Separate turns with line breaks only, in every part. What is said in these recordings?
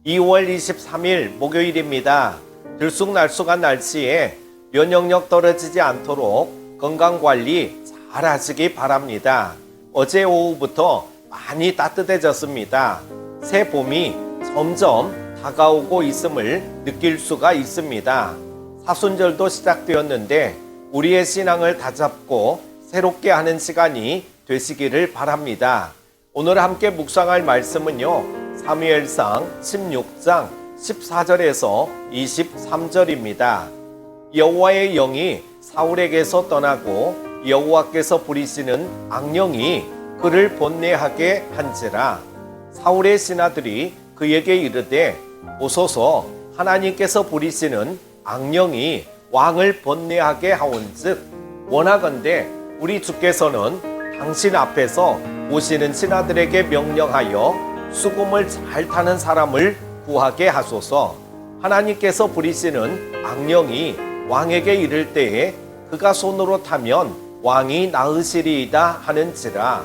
2월 23일 목요일입니다. 들쑥날쑥한 날씨에 면역력 떨어지지 않도록 건강관리 잘 하시기 바랍니다. 어제 오후부터 많이 따뜻해졌습니다. 새 봄이 점점 다가오고 있음을 느낄 수가 있습니다. 사순절도 시작되었는데 우리의 신앙을 다잡고 새롭게 하는 시간이 되시기를 바랍니다. 오늘 함께 묵상할 말씀은요, 사무엘상 16장 14절에서 23절입니다. 여호와의 영이 사울에게서 떠나고 여호와께서 부리시는 악령이 그를 번뇌하게 한지라. 사울의 신하들이 그에게 이르되, 오소서 하나님께서 부리시는 악령이 왕을 번뇌하게 하온즉 원하건대 우리 주께서는 당신 앞에서 오시는 신하들에게 명령하여 수금을 잘 타는 사람을 구하게 하소서. 하나님께서 부리시는 악령이 왕에게 이를 때에 그가 손으로 타면 왕이 나으시리이다 하는지라.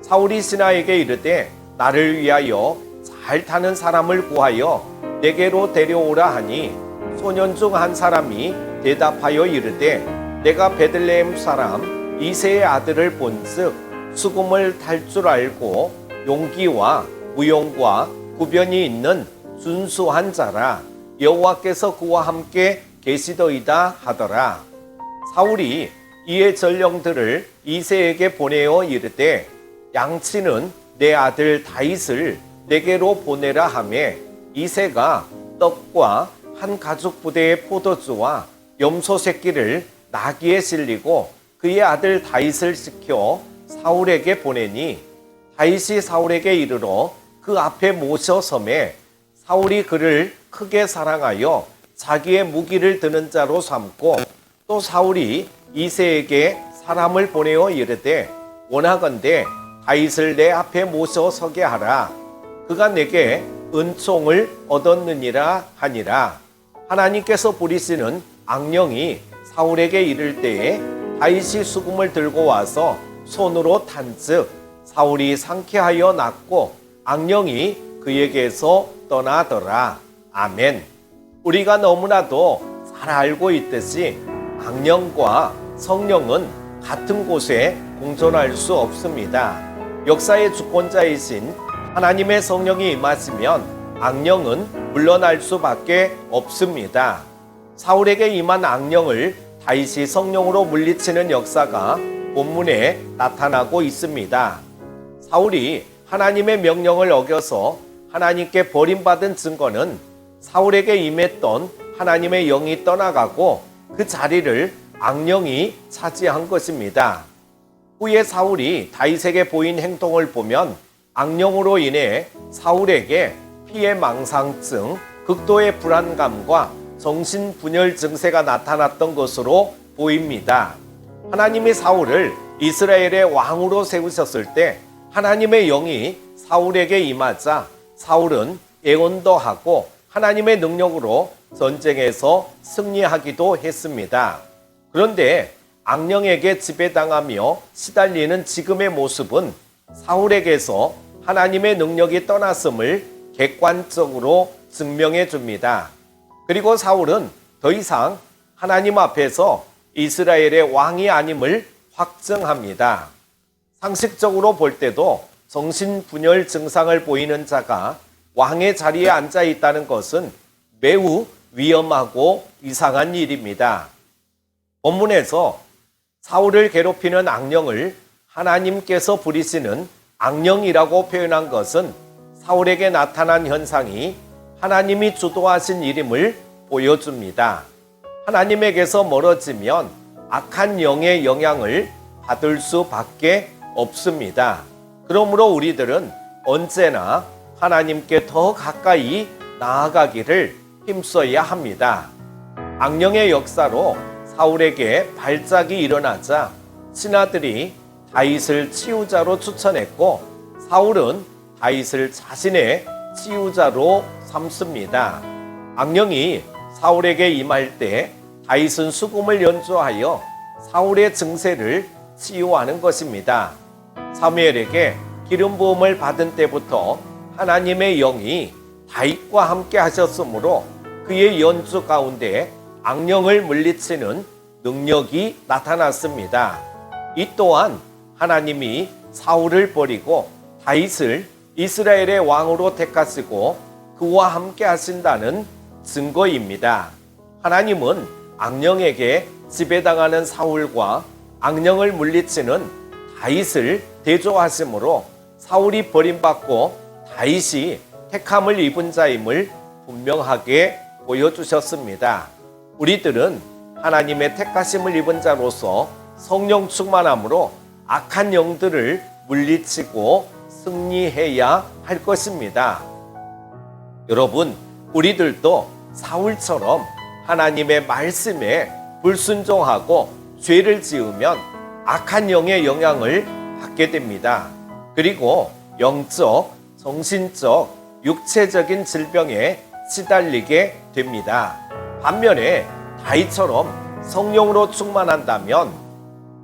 사울이 신하에게 이르되 나를 위하여 잘 타는 사람을 구하여 내게로 데려오라 하니 소년 중 한 사람이 대답하여 이르되 내가 베들레헴 사람 이새의 아들을 본즉 수금을 탈 줄 알고 용기와 무용과 구변이 있는 순수한 자라. 여호와께서 그와 함께 계시더이다 하더라. 사울이 이에 전령들을 이새에게 보내어 이르되 양치는 내 아들 다윗을 내게로 보내라 하매 이새가 떡과 한 가죽 부대의 포도주와 염소 새끼를 나귀에 실리고 그의 아들 다윗을 시켜 사울에게 보내니 다윗이 사울에게 이르러 그 앞에 모셔 서매 사울이 그를 크게 사랑하여 자기의 무기를 드는 자로 삼고 또 사울이 이새에게 사람을 보내어 이르되 원하건대 다윗을 내 앞에 모셔 서게 하라. 그가 내게 은총을 얻었느니라 하니라. 하나님께서 부리시는 악령이 사울에게 이를 때에 다윗이 수금을 들고 와서 손으로 탄즉 사울이 상쾌하여 낫고 악령이 그에게서 떠나더라. 아멘. 우리가 너무나도 잘 알고 있듯이 악령과 성령은 같은 곳에 공존할 수 없습니다. 역사의 주권자이신 하나님의 성령이 임하시면 악령은 물러날 수밖에 없습니다. 사울에게 임한 악령을 다윗이 성령으로 물리치는 역사가 본문에 나타나고 있습니다. 사울이 하나님의 명령을 어겨서 하나님께 버림받은 증거는 사울에게 임했던 하나님의 영이 떠나가고 그 자리를 악령이 차지한 것입니다. 후에 사울이 다윗에게 보인 행동을 보면 악령으로 인해 사울에게 피해망상증, 극도의 불안감과 정신분열 증세가 나타났던 것으로 보입니다. 하나님이 사울을 이스라엘의 왕으로 세우셨을 때 하나님의 영이 사울에게 임하자 사울은 애원도 하고 하나님의 능력으로 전쟁에서 승리하기도 했습니다. 그런데 악령에게 지배당하며 시달리는 지금의 모습은 사울에게서 하나님의 능력이 떠났음을 객관적으로 증명해 줍니다. 그리고 사울은 더 이상 하나님 앞에서 이스라엘의 왕이 아님을 확증합니다. 상식적으로 볼 때도 정신분열 증상을 보이는 자가 왕의 자리에 앉아 있다는 것은 매우 위험하고 이상한 일입니다. 본문에서 사울을 괴롭히는 악령을 하나님께서 부리시는 악령이라고 표현한 것은 사울에게 나타난 현상이 하나님이 주도하신 일임을 보여줍니다. 하나님에게서 멀어지면 악한 영의 영향을 받을 수밖에 없습니다. 그러므로 우리들은 언제나 하나님께 더 가까이 나아가기를 힘써야 합니다. 악령의 역사로 사울에게 발작이 일어나자 신하들이 다윗을 치유자로 추천했고 사울은 다윗을 자신의 치유자로 삼습니다. 악령이 사울에게 임할 때 다윗은 수금을 연주하여 사울의 증세를 치유하는 것입니다. 사무엘에게 기름 부음을 받은 때부터 하나님의 영이 다윗과 함께 하셨으므로 그의 연주 가운데 악령을 물리치는 능력이 나타났습니다. 이 또한 하나님이 사울을 버리고 다윗을 이스라엘의 왕으로 택하시고 그와 함께 하신다는 증거입니다. 하나님은 악령에게 지배당하는 사울과 악령을 물리치는 다윗을 대조하심으로 사울이 버림받고 다윗이 택함을 입은 자임을 분명하게 보여주셨습니다. 우리들은 하나님의 택하심을 입은 자로서 성령 충만함으로 악한 영들을 물리치고 승리해야 할 것입니다. 여러분, 우리들도 사울처럼 하나님의 말씀에 불순종하고 죄를 지으면 악한 영의 영향을 받게 됩니다. 그리고 영적, 정신적, 육체적인 질병에 시달리게 됩니다. 반면에 다윗처럼 성령으로 충만한다면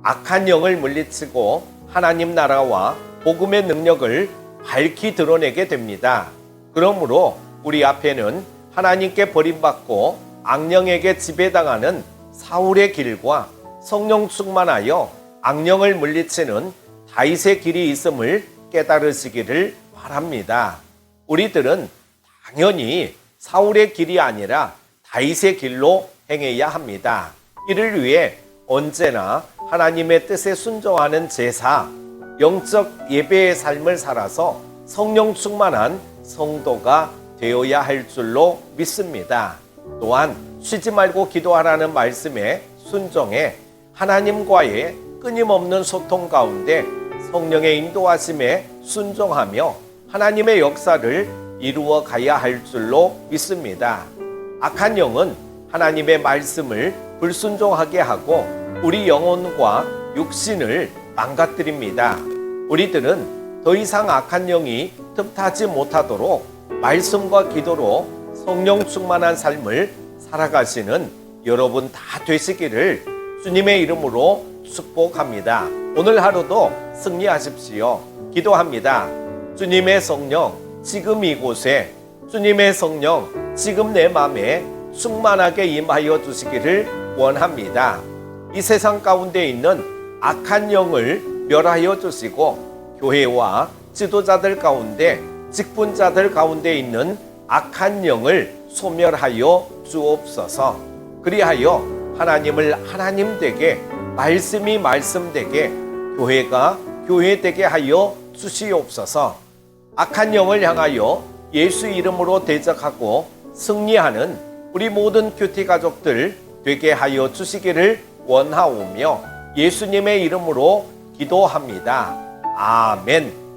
악한 영을 물리치고 하나님 나라와 복음의 능력을 밝히 드러내게 됩니다. 그러므로 우리 앞에는 하나님께 버림받고 악령에게 지배당하는 사울의 길과 성령 충만하여 악령을 물리치는 다윗의 길이 있음을 깨달으시기를 바랍니다. 우리들은 당연히 사울의 길이 아니라 다윗의 길로 행해야 합니다. 이를 위해 언제나 하나님의 뜻에 순종하는 제사, 영적 예배의 삶을 살아서 성령 충만한 성도가 되어야 할 줄로 믿습니다. 또한 쉬지 말고 기도하라는 말씀에 순종해 하나님과의 끊임없는 소통 가운데 성령의 인도하심에 순종하며 하나님의 역사를 이루어 가야 할 줄로 믿습니다. 악한 영은 하나님의 말씀을 불순종하게 하고 우리 영혼과 육신을 망가뜨립니다. 우리들은 더 이상 악한 영이 틈타지 못하도록 말씀과 기도로 성령 충만한 삶을 살아가시는 여러분 다 되시기를 주님의 이름으로 축복합니다. 오늘 하루도 승리하십시오. 기도합니다. 주님의 성령, 지금 이곳에 주님의 성령, 지금 내 마음에 충만하게 임하여 주시기를 원합니다. 이 세상 가운데 있는 악한 영을 멸하여 주시고 교회와 지도자들 가운데 직분자들 가운데 있는 악한 영을 소멸하여 주옵소서. 그리하여 하나님을 하나님 되게, 말씀이 말씀 되게, 교회가 교회 되게 하여 주시옵소서. 악한 영을 향하여 예수 이름으로 대적하고 승리하는 우리 모든 큐티 가족들 되게 하여 주시기를 원하오며 예수님의 이름으로 기도합니다. 아멘.